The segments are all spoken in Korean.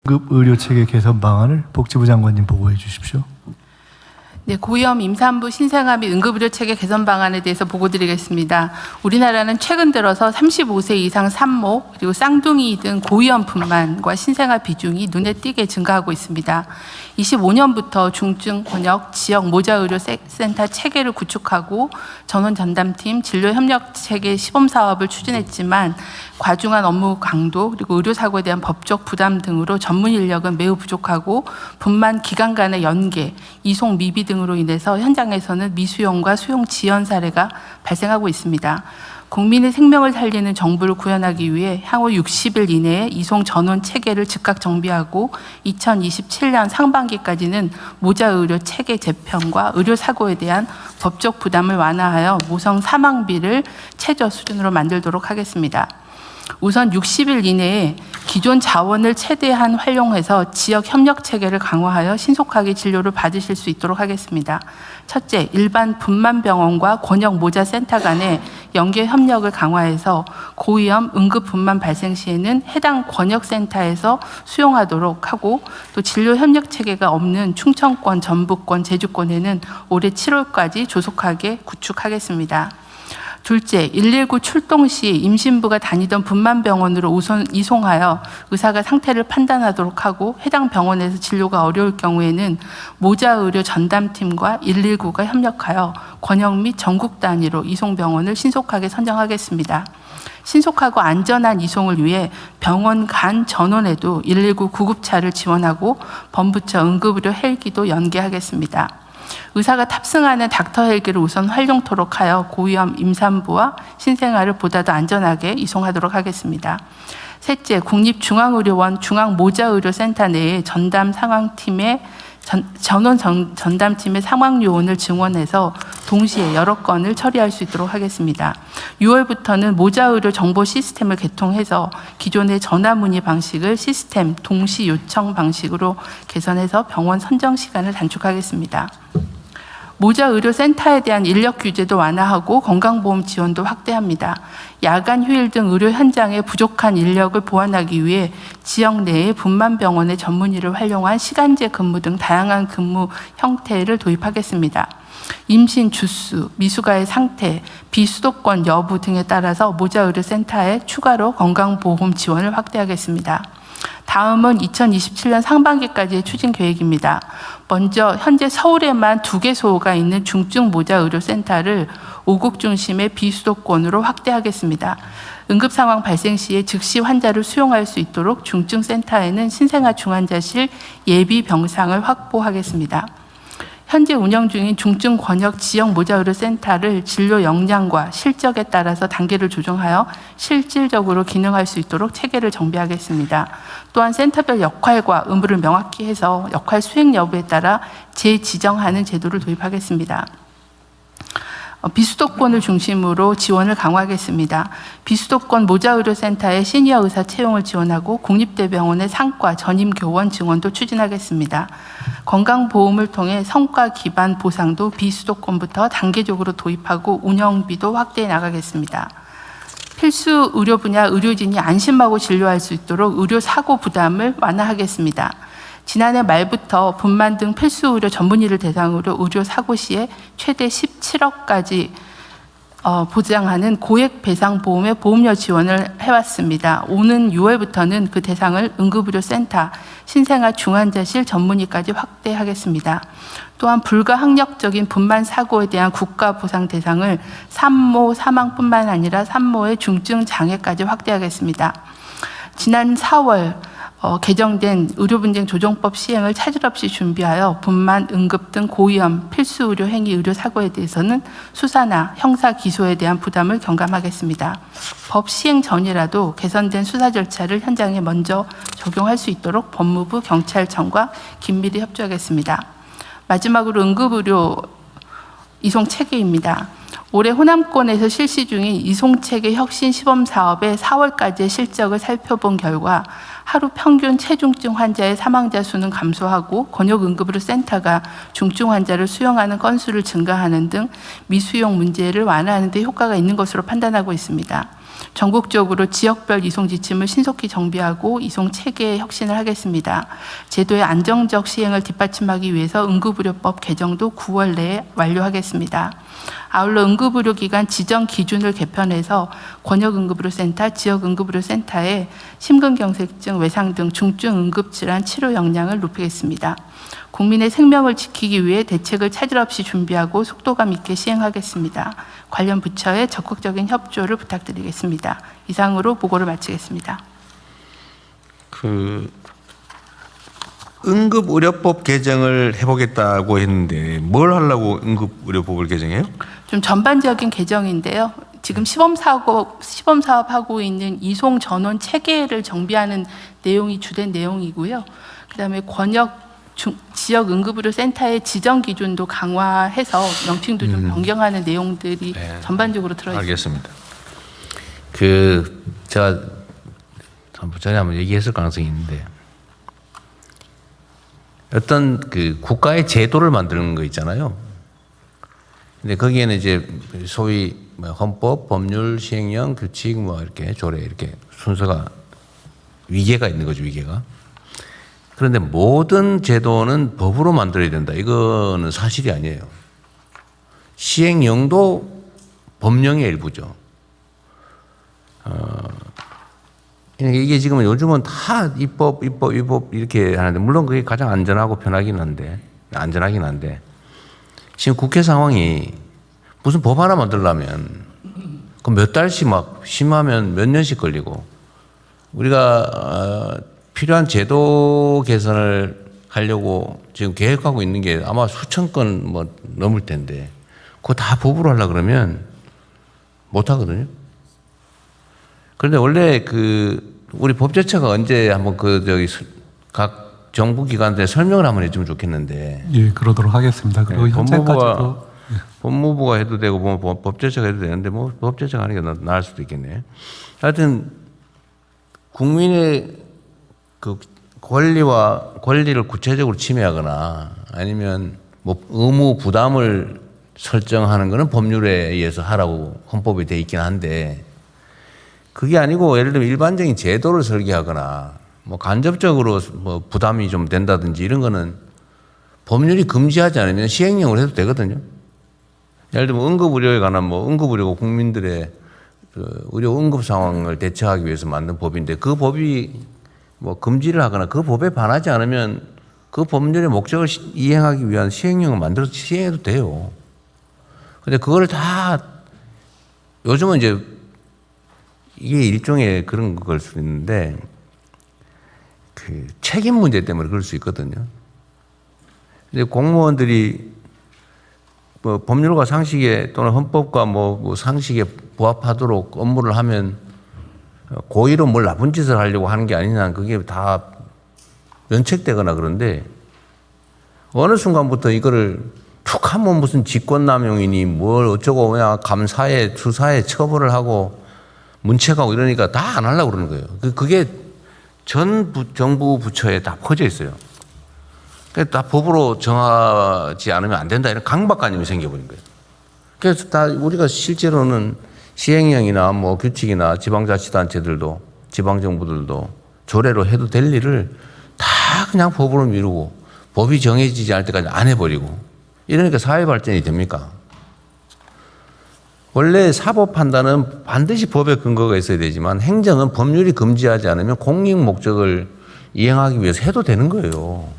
응급의료체계 개선 방안을 복지부 장관님 보고해 주십시오. 네, 고위험 임산부 신생아 및 응급의료체계 개선 방안에 대해서 보고드리겠습니다. 우리나라는 최근 들어서 35세 이상 산모 그리고 쌍둥이 등 고위험 분만과 신생아 비중이 눈에 띄게 증가하고 있습니다. 25년부터 중증 권역 지역 모자의료센터 체계를 구축하고 전원 전담팀 진료 협력 체계 시범 사업을 추진했지만 과중한 업무 강도 그리고 의료사고에 대한 법적 부담 등으로 전문 인력은 매우 부족하고 분만 기간 간의 연계, 이송 미비 등으로 인해서 현장에서는 미수용과 수용 지연 사례가 발생하고 있습니다. 국민의 생명을 살리는 정부를 구현하기 위해 향후 60일 이내에 이송 전원 체계를 즉각 정비하고 2027년 상반기까지는 모자의료 체계 재편과 의료사고에 대한 법적 부담을 완화하여 모성 사망비를 최저 수준으로 만들도록 하겠습니다. 우선 60일 이내에 기존 자원을 최대한 활용해서 지역 협력 체계를 강화하여 신속하게 진료를 받으실 수 있도록 하겠습니다. 첫째, 일반 분만병원과 권역 모자센터 간의 연계 협력을 강화해서 고위험 응급 분만 발생 시에는 해당 권역센터에서 수용하도록 하고 또 진료 협력 체계가 없는 충청권, 전북권, 제주권에는 올해 7월까지 조속하게 구축하겠습니다. 둘째, 119 출동 시 임신부가 다니던 분만병원으로 우선 이송하여 의사가 상태를 판단하도록 하고 해당 병원에서 진료가 어려울 경우에는 모자의료 전담팀과 119가 협력하여 권역 및 전국 단위로 이송병원을 신속하게 선정하겠습니다. 신속하고 안전한 이송을 위해 병원 간 전원에도 119 구급차를 지원하고 범부처 응급의료 헬기도 연계하겠습니다. 의사가 탑승하는 닥터 헬기를 우선 활용토록 하여 고위험 임산부와 신생아를 보다 더 안전하게 이송하도록 하겠습니다. 셋째, 국립중앙의료원 중앙모자의료센터 내에 전담 상황팀의 전원 전담팀의 상황 요원을 증원해서 동시에 여러 건을 처리할 수 있도록 하겠습니다. 6월부터는 모자의료 정보 시스템을 개통해서 기존의 전화 문의 방식을 시스템 동시 요청 방식으로 개선해서 병원 선정 시간을 단축하겠습니다. 모자의료센터에 대한 인력 규제도 완화하고 건강보험 지원도 확대합니다. 야간 휴일 등 의료 현장에 부족한 인력을 보완하기 위해 지역 내에 분만병원의 전문의를 활용한 시간제 근무 등 다양한 근무 형태를 도입하겠습니다. 임신 주수, 미숙아의 상태, 비수도권 여부 등에 따라서 모자의료센터에 추가로 건강보험 지원을 확대하겠습니다. 다음은 2027년 상반기까지의 추진 계획입니다. 먼저 현재 서울에만 2개소가 있는 중증 모자의료센터를 5국 중심의 비수도권으로 확대하겠습니다. 응급 상황 발생 시에 즉시 환자를 수용할 수 있도록 중증센터에는 신생아 중환자실 예비 병상을 확보하겠습니다. 현재 운영 중인 중증 권역 지역 모자의료센터를 진료 역량과 실적에 따라서 단계를 조정하여 실질적으로 기능할 수 있도록 체계를 정비하겠습니다. 또한 센터별 역할과 의무를 명확히 해서 역할 수행 여부에 따라 재지정하는 제도를 도입하겠습니다. 비수도권을 중심으로 지원을 강화하겠습니다. 비수도권 모자의료센터의 시니어 의사 채용을 지원하고 국립대병원의 상과 전임교원 증원도 추진하겠습니다. 건강보험을 통해 성과 기반 보상도 비수도권부터 단계적으로 도입하고 운영비도 확대해 나가겠습니다. 필수 의료 분야 의료진이 안심하고 진료할 수 있도록 의료사고 부담을 완화하겠습니다. 지난해 말부터 분만 등 필수 의료 전문의를 대상으로 의료 사고 시에 최대 17억까지 보장하는 고액 배상 보험의 보험료 지원을 해왔습니다. 오는 6월부터는 그 대상을 응급의료센터, 신생아 중환자실 전문의까지 확대하겠습니다. 또한 불가항력적인 분만 사고에 대한 국가 보상 대상을 산모 사망뿐만 아니라 산모의 중증 장애까지 확대하겠습니다. 지난 4월 개정된 의료분쟁 조정법 시행을 차질 없이 준비하여 분만, 응급 등 고위험 필수 의료 행위 의료 사고에 대해서는 수사나 형사 기소에 대한 부담을 경감하겠습니다. 법 시행 전이라도 개선된 수사 절차를 현장에 먼저 적용할 수 있도록 법무부, 경찰청과 긴밀히 협조하겠습니다. 마지막으로 응급의료 이송 체계입니다. 올해 호남권에서 실시 중인 이송체계 혁신 시범 사업의 4월까지의 실적을 살펴본 결과 하루 평균 체중증 환자의 사망자 수는 감소하고 권역 응급의료 센터가 중증 환자를 수용하는 건수를 증가하는 등 미수용 문제를 완화하는 데 효과가 있는 것으로 판단하고 있습니다. 전국적으로 지역별 이송 지침을 신속히 정비하고 이송 체계 혁신을 하겠습니다. 제도의 안정적 시행을 뒷받침하기 위해서 응급의료법 개정도 9월 내에 완료하겠습니다. 아울러 응급의료 기관 지정 기준을 개편해서 권역응급의료센터, 지역응급의료센터에 심근경색증, 외상 등 중증 응급질환 치료 역량을 높이겠습니다. 국민의 생명을 지키기 위해 대책을 차질 없이 준비하고 속도감 있게 시행하겠습니다. 관련 부처의 적극적인 협조를 부탁드리겠습니다. 이상으로 보고를 마치겠습니다. 응급의료법 개정을 해보겠다고 했는데 뭘 하려고 응급의료법을 개정해요? 좀 전반적인 개정인데요. 지금 시범 사업하고 있는 이송 전원 체계를 정비하는 내용이 주된 내용이고요. 그다음에 지역 응급의료센터의 지정 기준도 강화해서 명칭도 좀 변경하는 내용들이 전반적으로 들어있습니다. 알겠습니다. 제가 전에 한번 얘기했을 가능성이 있는데 어떤 국가의 제도를 만드는 거 있잖아요. 근데 거기에는 이제 소위 헌법, 법률, 시행령, 규칙, 이렇게 조례 이렇게 순서가 위계가 있는 거죠, 위계가. 그런데 모든 제도는 법으로 만들어야 된다. 이거는 사실이 아니에요. 시행령도 법령의 일부죠. 이게 지금 요즘은 다 입법 이렇게 하는데, 물론 그게 가장 안전하긴 한데, 지금 국회 상황이 무슨 법 하나 만들려면 그 몇 달씩 막 심하면 몇 년씩 걸리고, 우리가 필요한 제도 개선을 하려고 지금 계획하고 있는 게 아마 수천 건 넘을 텐데, 그거 다 법으로 하려고 그러면 못 하거든요. 그런데 원래 우리 법제처가 언제 한번 각 정부 기관들에 설명을 한번 해주면 좋겠는데. 예, 그러도록 하겠습니다. 그리고 현재까지도 법무부가 해도 되고 법제처가 해도 되는데 법제처가 하는 게 나을 수도 있겠네. 하여튼 국민의 권리를 구체적으로 침해하거나 아니면 의무 부담을 설정하는 것은 법률에 의해서 하라고 헌법에 돼 있긴 한데, 그게 아니고 예를 들면 일반적인 제도를 설계하거나 간접적으로 부담이 좀 된다든지 이런 거는 법률이 금지하지 않으면 시행령을 해도 되거든요. 예를 들면 응급의료에 관한 응급의료가 국민들의 의료 응급 상황을 대처하기 위해서 만든 법인데, 그 법이 금지를 하거나 그 법에 반하지 않으면 그 법률의 목적을 이행하기 위한 시행령을 만들어서 시행해도 돼요. 근데 그걸 다 요즘은 이제 이게 일종의 그런 걸 수 있는데 책임 문제 때문에 그럴 수 있거든요. 이제 공무원들이 법률과 상식에 또는 헌법과 상식에 부합하도록 업무를 하면 고의로 뭘 나쁜 짓을 하려고 하는 게 아니냐, 그게 다 면책되거나 그런데, 어느 순간부터 이거를 툭 하면 무슨 직권남용이니 뭘 어쩌고 그냥 감사에 수사에 처벌을 하고 문책하고 이러니까 다 안 하려고 그러는 거예요. 그게 전 정부 부처에 다 퍼져 있어요. 다 법으로 정하지 않으면 안 된다, 이런 강박관념이 생겨버린 거예요. 그래서 다 우리가 실제로는 시행령이나 규칙이나 지방자치단체들도 지방정부들도 조례로 해도 될 일을 다 그냥 법으로 미루고 법이 정해지지 않을 때까지 안 해버리고, 이러니까 사회 발전이 됩니까? 원래 사법 판단은 반드시 법의 근거가 있어야 되지만 행정은 법률이 금지하지 않으면 공익 목적을 이행하기 위해서 해도 되는 거예요.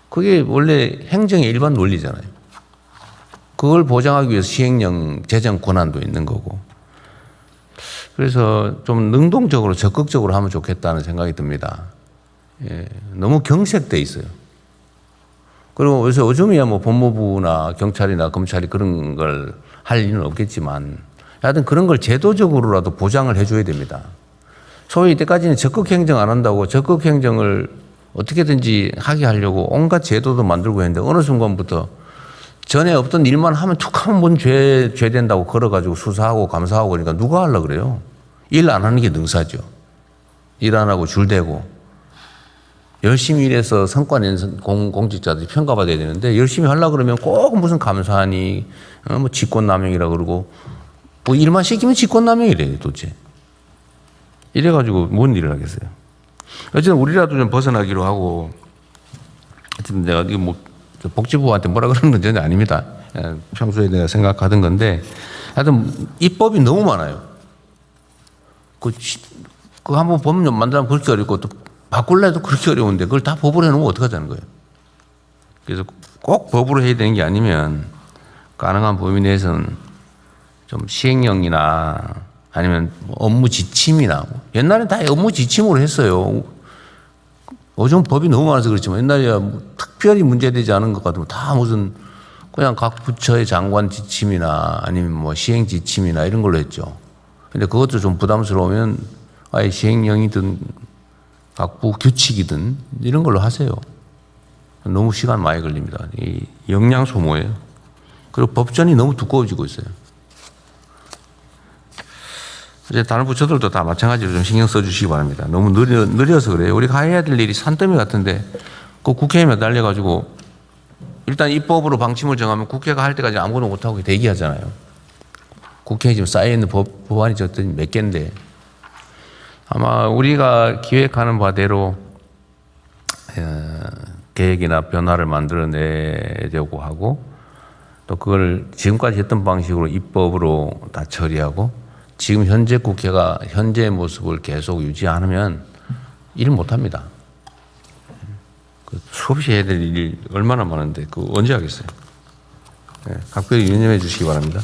그게 원래 행정의 일반 논리잖아요. 그걸 보장하기 위해서 시행령 제정 권한도 있는 거고. 그래서 좀 능동적으로 적극적으로 하면 좋겠다는 생각이 듭니다. 예, 너무 경색돼 있어요. 그리고 요즘이야 법무부나 경찰이나 검찰이 그런 걸 할 일은 없겠지만, 하여튼 그런 걸 제도적으로라도 보장을 해줘야 됩니다. 소위 이때까지는 적극 행정 안 한다고 적극 행정을 어떻게든지 하게 하려고 온갖 제도도 만들고 했는데, 어느 순간부터 전에 없던 일만 하면 툭 하면 뭔 죄 된다고 걸어가지고 수사하고 감사하고 그러니까 누가 하려고 그래요? 일 안 하는 게 능사죠. 일 안 하고 줄대고. 열심히 일해서 성과 낸 공직자들이 평가받아야 되는데, 열심히 하려고 그러면 꼭 무슨 감사하니 직권남용이라고 그러고, 일만 시키면 직권남용이래요 도대체. 이래가지고 뭔 일을 하겠어요. 어쨌든 우리라도 좀 벗어나기로 하고, 하여튼 내가 이거 뭐 복지부한테 뭐라 그러는 건 전혀 아닙니다. 평소에 내가 생각하던 건데, 하여튼 입법이 너무 많아요. 그 한번 법률 만들면 그렇게 어렵고 또 바꿀래 해도 그렇게 어려운데 그걸 다 법으로 해놓으면 어떡하자는 거예요. 그래서 꼭 법으로 해야 되는 게 아니면 가능한 범위 내에서는 좀 시행령이나 아니면 업무 지침이나 옛날엔 다 업무 지침으로 했어요. 요즘 법이 너무 많아서 그렇지만 옛날에 뭐 특별히 문제되지 않은 것 같으면 다 무슨 그냥 각 부처의 장관 지침이나 아니면 뭐 시행 지침이나 이런 걸로 했죠. 근데 그것도 좀 부담스러우면 아예 시행령이든 각부 규칙이든 이런 걸로 하세요. 너무 시간 많이 걸립니다. 이 역량 소모예요. 그리고 법전이 너무 두꺼워지고 있어요. 이제 다른 부처들도 다 마찬가지로 좀 신경 써주시기 바랍니다. 너무 느려서 그래요. 우리가 해야 될 일이 산더미 같은데 그 국회에 매달려가지고 일단 입법으로 방침을 정하면 국회가 할 때까지 아무것도 못하고 대기하잖아요. 국회에 지금 쌓여있는 법안이 저더니 몇 개인데 아마 우리가 기획하는 바대로 계획이나 변화를 만들어내려고 하고 또 그걸 지금까지 했던 방식으로 입법으로 다 처리하고 지금 현재 국회가 현재의 모습을 계속 유지 않으면 일 못합니다. 수없이 해야 될 일 얼마나 많은데 그거 언제 하겠어요. 각별히 유념해 주시기 바랍니다.